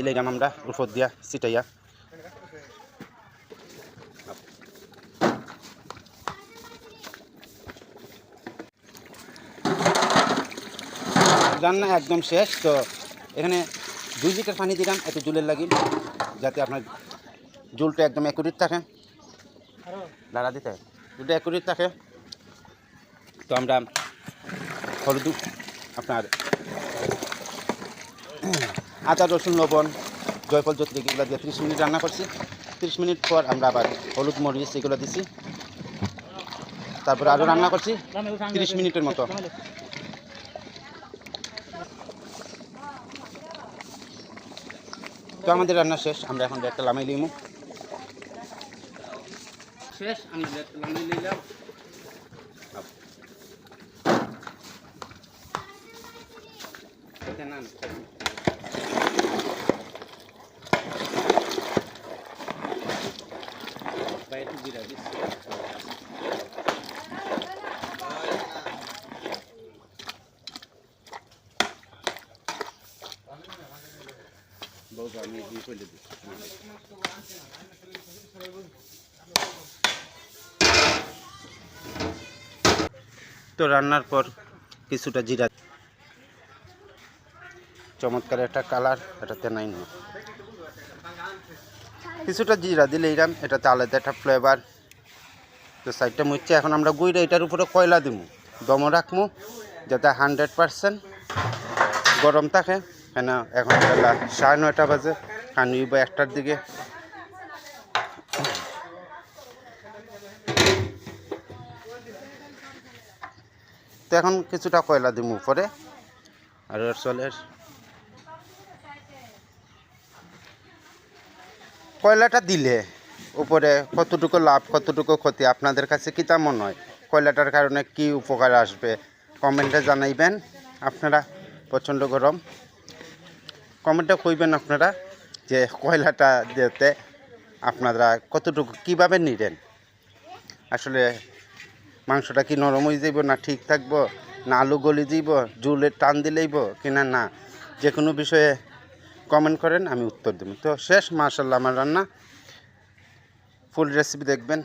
দিলে আমরা উপর দিয়া ছিটাইয়া রান্না একদম শেষ। তো এখানে 2 লিটার পানি দিলাম এত জুলের লাগি, যাতে আপনার জুলটা একদম অ্যাকুরেট থাকে, লাড়া দিতে জুলটা অ্যাকুরেট থাকে। তো আমরা হলুদ আপনার আদা রসুন লবণ জয়ফল জ্যোতি এগুলো দিয়ে 30 মিনিট রান্না করছি। 30 মিনিট পর আমরা আবার হলুদ মরিচ এগুলো দিছি, তারপরে আরও রান্না করছি 30 মিনিটের মতো। তো আমাদের রান্না শেষ, আমরা এখন একটা লামাই লিমু শেষ। আমি লামাই নিলাম। বাইরে জিরা দিচ্ছি, আমি ফেলে দিচ্ছি। তো রান্নার পর কিছুটা জিরা, চমৎকার একটা কালার, এটাতে নাই না কিছুটা জিরা দিলে এরাম এটাতে আলাদা একটা ফ্লেভার। তো সাইডটা মুচ্ছে এখন আমরা গুইরা এটার উপরে কয়লা দিব, দমও রাখবো যাতে 100% গরম থাকে। কেন এখন বেলা 9:30 বাজে, কানুইব 1টার দিকে। তো এখন কিছুটা কয়লা দিব উপরে, আর চলের কয়লাটা দিলে উপরে কতটুকু লাভ কতটুকু ক্ষতি আপনাদের কাছে কী তা মনে হয়, কয়লাটার কারণে কি উপকার আসবে কমেন্টে জানাইবেন। আপনারা প্রচণ্ড গরম, কমেন্টে কইবেন আপনারা যে কয়লাটা দিতে আপনারা কতটুকু কীভাবে নিলেন, আসলে মাংসটা কি নরম হয়ে যাইব না ঠিক থাকবো, না আলু গলি যাইব, জুলের টান দিলেইব কিনা, না যে কোনো বিষয়ে কমেন্ট করেন, আমি উত্তর দেব। তো শেষ, মাশাআল্লাহ আমার রান্না, ফুল রেসিপি দেখবেন।